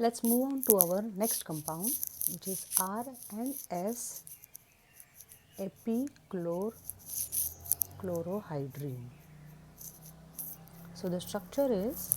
Let's move on to our next compound, which is R and S epichlorohydrin. So the structure is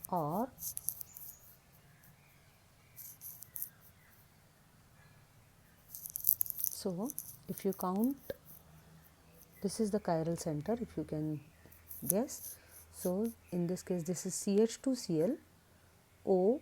or. So if you count, this is the chiral center, if you can guess. So in this case, this is CH2Cl, O,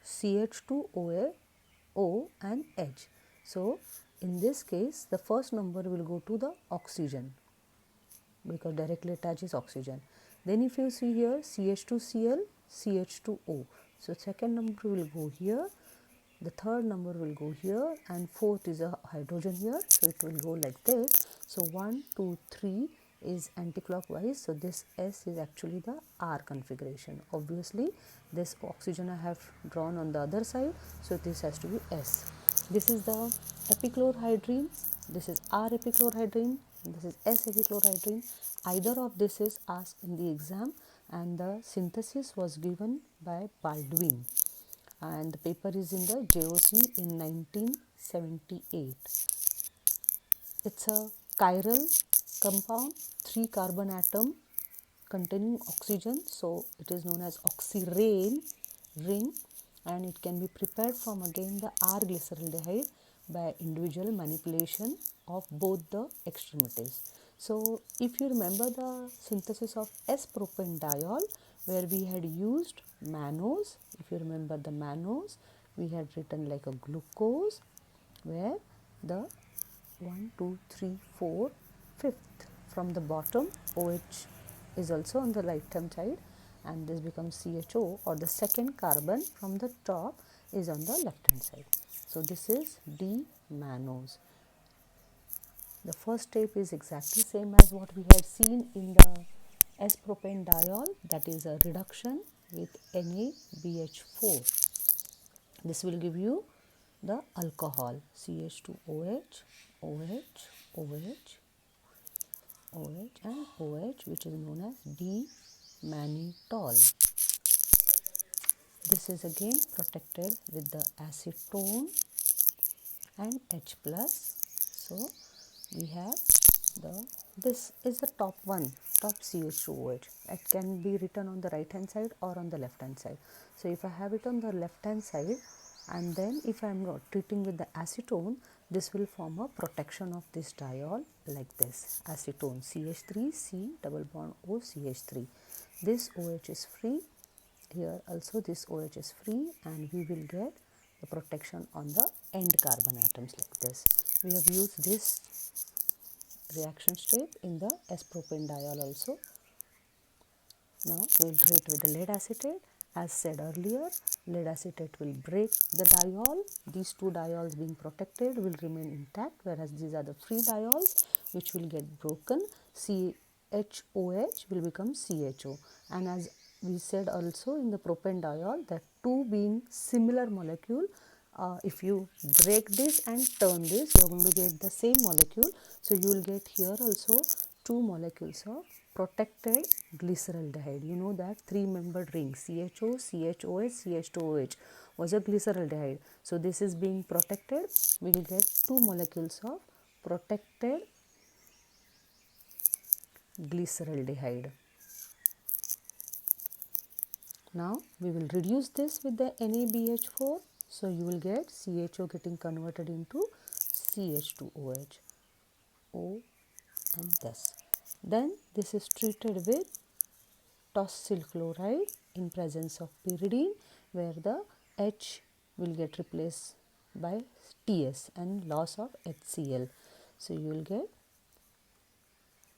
CH2OA, O and H. So in this case, the first number will go to the oxygen because directly attached is oxygen. Then if you see here CH2Cl, CH2O. So second number will go here, the third number will go here, and fourth is a hydrogen here, so it will go like this. So 1, 2, 3 is anti-clockwise, so this S is actually the R configuration. Obviously this oxygen I have drawn on the other side, so this has to be S. This is the epichlorohydrin, this is R epichlorohydrin, and this is S epichlorohydrin. Either of this is asked in the exam, and the synthesis was given by Baldwin, and the paper is in the JOC in 1978. It's a chiral compound, 3 carbon atom containing oxygen, so it is known as oxyrane ring, and it can be prepared from again the R glyceraldehyde by individual manipulation of both the extremities. So if you remember the synthesis of S-propanediol, where we had used mannose, if you remember the mannose, we had written like a glucose, where the 1, 2, 3, 4, 5th from the bottom, OH is also on the right hand side, and this becomes CHO, or the second carbon from the top is on the left hand side. So this is D-mannose. The first step is exactly same as what we had seen in the S-propanediol, that is a reduction with NaBH4. This will give you the alcohol CH2OH, OH, OH, OH and OH, which is known as D-mannitol. This is again protected with the acetone and H plus. So we have this is the top one, top CH2OH. It can be written on the right hand side or on the left hand side. So if I have it on the left hand side, and then if I am not treating with the acetone, this will form a protection of this diol like this, acetone CH3 C double bond O CH3. This OH is free, here also this OH is free, and we will get the protection on the end carbon atoms like this. We have used this reaction step in the S-propanediol also. Now we will treat with the lead acetate. As said earlier, lead acetate will break the diol. These two diols being protected will remain intact, whereas these are the free diols which will get broken. CHOH will become CHO, and as we said also in the propanediol that two being similar molecule, if you break this and turn this, you are going to get the same molecule. So you will get here also two molecules of protected glyceraldehyde. You know that 3-membered ring CHO, CHOH, CH2OH was a glyceraldehyde. So this is being protected. We will get two molecules of protected glyceraldehyde. Now we will reduce this with the NaBH4. So you will get CHO getting converted into CH2OH, O and this. Then this is treated with tosyl chloride in presence of pyridine, where the H will get replaced by TS and loss of HCl. So you will get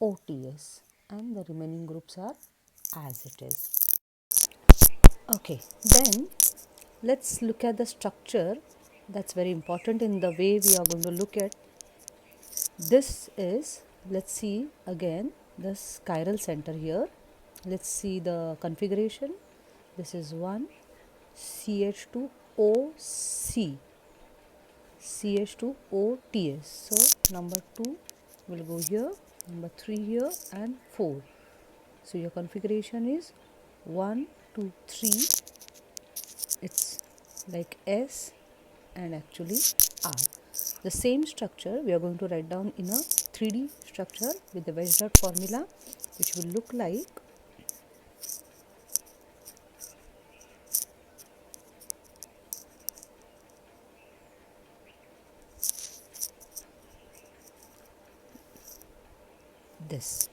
OTS, and the remaining groups are as it is. Okay, then let's look at the structure. That's very important in the way we are going to look at. This is, let's see again this chiral center here. Let's see the configuration. This is 1 CH2OC, CH2OTS. So number 2 will go here, number 3 here, and 4. So your configuration is 1, 2, 3, it's like S and actually R. The same structure we are going to write down in a 3D structure with the Weisbach formula, which will look like this.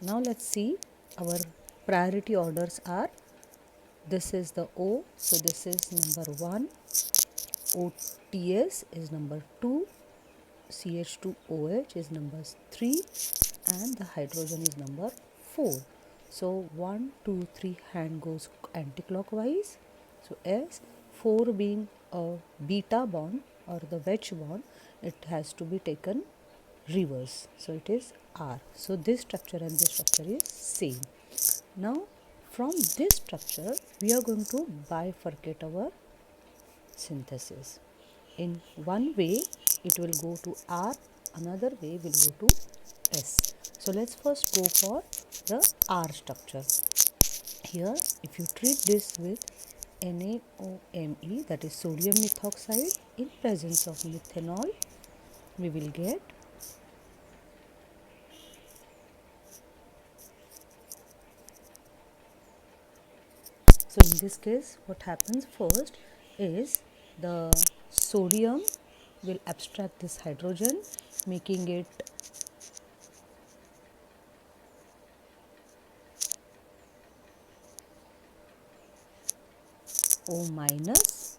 Now let's see, our priority orders are, this is the O, so this is number 1, OTS is number 2, CH2OH is number 3, and the hydrogen is number 4. So 1, 2, 3 hand goes anticlockwise. So S, 4 being a beta bond or the wedge bond, it has to be taken reverse. So it is R. So this structure and this structure is same. Now from this structure we are going to bifurcate our synthesis. In one way it will go to R, another way will go to S. So let's first go for the R structure. Here if you treat this with NaOMe, that is sodium methoxide, in presence of methanol, we will get so in this case what happens first is the sodium will abstract this hydrogen, making it O minus.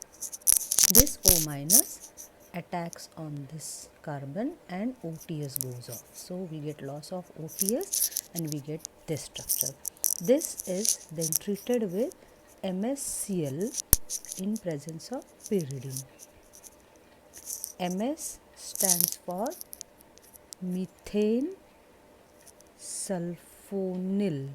This O minus attacks on this carbon and OTS goes off. So we get loss of OTS and we get this structure. This is then treated with MsCl in presence of pyridine. MS stands for methane sulfonyl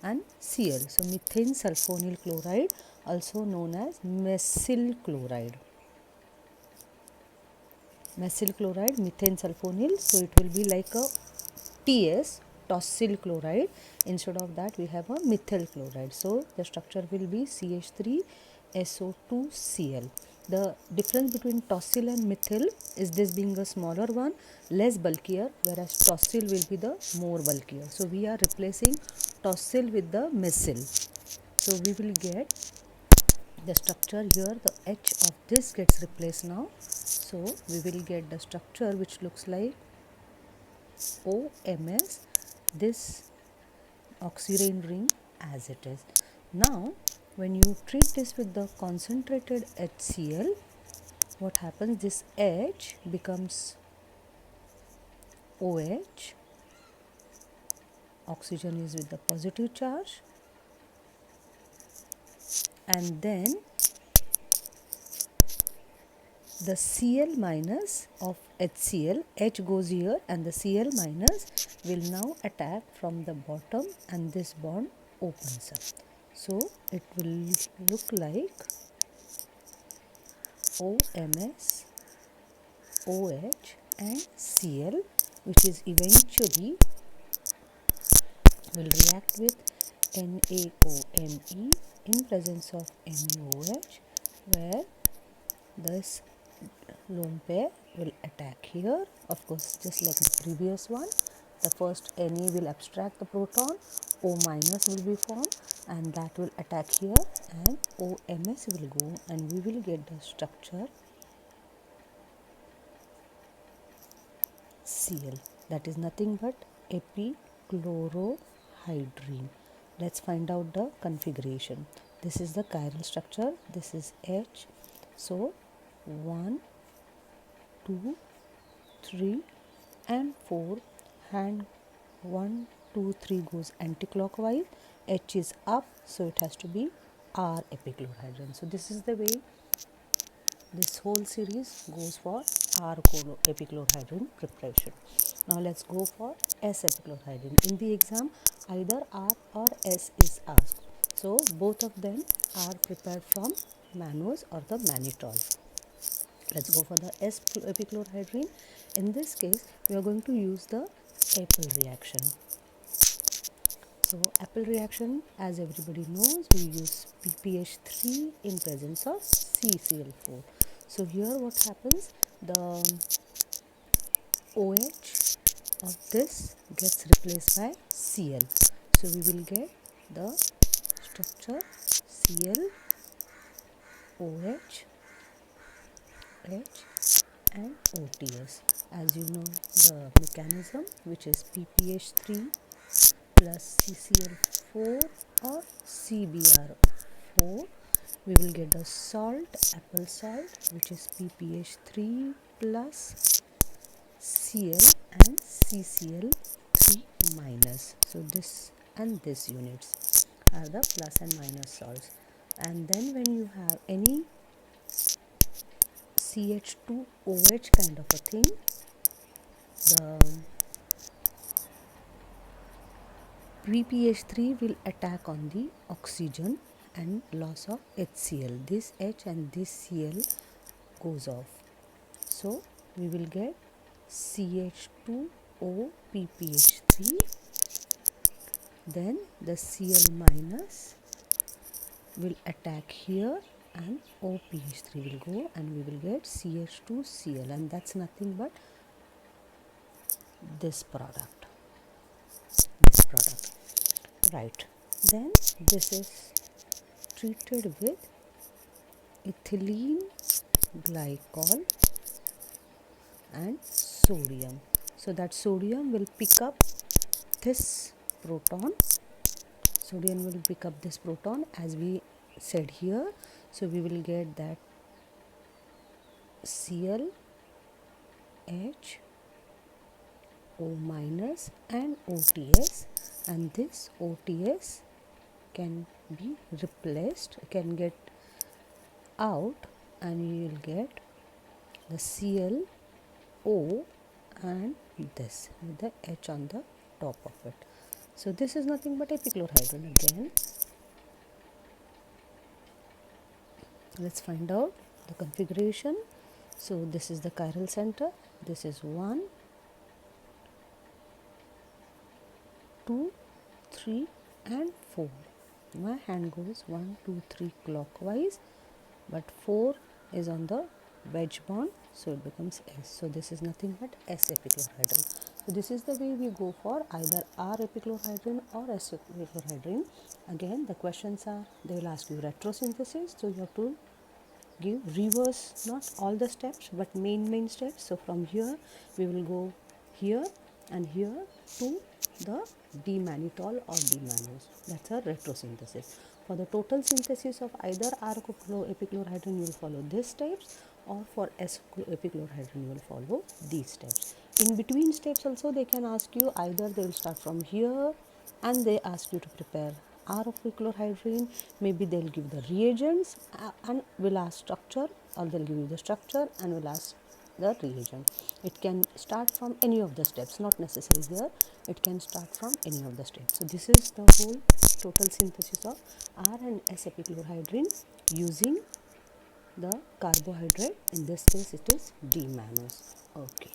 and Cl. So methane sulfonyl chloride, also known as mesyl chloride. Mesyl chloride, methane sulfonyl, so it will be like a TS, tosyl chloride. Instead of that we have a methyl chloride. So the structure will be CH3SO2Cl. The difference between tosyl and methyl is this being a smaller one, less bulkier, whereas tosyl will be the more bulkier. So we are replacing tosyl with the mesyl. So we will get the structure here, the H of this gets replaced now. So we will get the structure which looks like OMS, this oxirane ring as it is. Now when you treat this with the concentrated HCl, what happens, this H becomes OH, oxygen is with the positive charge, and then the Cl minus of HCl, H goes here and the Cl minus will now attack from the bottom and this bond opens up. So it will look like OMS, OH and Cl, which is eventually will react with NaOMe in presence of NaOH, where this lone pair will attack here. Of course, just like the previous one, the first Na will abstract the proton, O minus will be formed and that will attack here, and OMS will go and we will get the structure Cl, that is nothing but epichlorohydrin. Let's find out the configuration. This is the chiral structure, this is H. So 1, 2, 3 and 4 hand 1, 2, 3 goes anticlockwise, H is up, so it has to be R epichlorohydrin. So this is the way this whole series goes for R epichlorohydrin preparation. Now let's go for S epichlorohydrin. In the exam either R or S is asked. So both of them are prepared from mannose or the mannitol. Let's go for the S epichlorohydrin. In this case we are going to use the Apple reaction. So apple reaction, as everybody knows, we use PPH3 in presence of CCl4. So here what happens, the OH of this gets replaced by Cl. So we will get the structure Cl, OH, H and OTS. As you know the mechanism, which is PPH3 plus CCl4 or CBr4, we will get the salt, apple salt, which is PPH3 plus Cl and CCl3 minus. So this and this units are the plus and minus salts. And then when you have any CH2OH kind of a thing, the PPH3 will attack on the oxygen and loss of HCl. This H and this Cl goes off. So we will get CH2O PPH3, then the Cl minus will attack here and OPH3 will go, and we will get CH2Cl, and that's nothing but this product, right. Then this is treated with ethylene glycol and sodium. So that sodium will pick up this proton. Sodium will pick up this proton, as we said here. So we will get that Cl, H, O minus and OTS, and this OTS can be replaced, can get out, and you will get the Cl, O and this with the H on the top of it. So this is nothing but epichlorohydrin again. Let's find out the configuration. So this is the chiral center. This is 1, 2, 3 and 4. My hand goes 1, 2, 3 clockwise, but 4 is on the wedge bond, so it becomes S. So this is nothing but S epichlorohydrin. So this is the way we go for either R epichlorohydrin or S epichlorohydrin. Again, the questions are, they will ask you retrosynthesis, so you have to give reverse, not all the steps but main steps. So from here we will go here and here to the D-mannitol or D-mannose. That's a retrosynthesis. For the total synthesis of either R epichlorohydrin, you will follow these steps, or for S epichlorohydrin, you will follow these steps. In between steps also they can ask you, either they will start from here and they ask you to prepare R epichlorohydrin, maybe they'll give the reagents and will ask structure, or they'll give you the structure and will ask the reagent. It can start from any of the steps, not necessarily here, it can start from any of the steps. So this is the whole total synthesis of R and S epichlorohydrin using the carbohydrate. In this case it is D-mannose. Okay.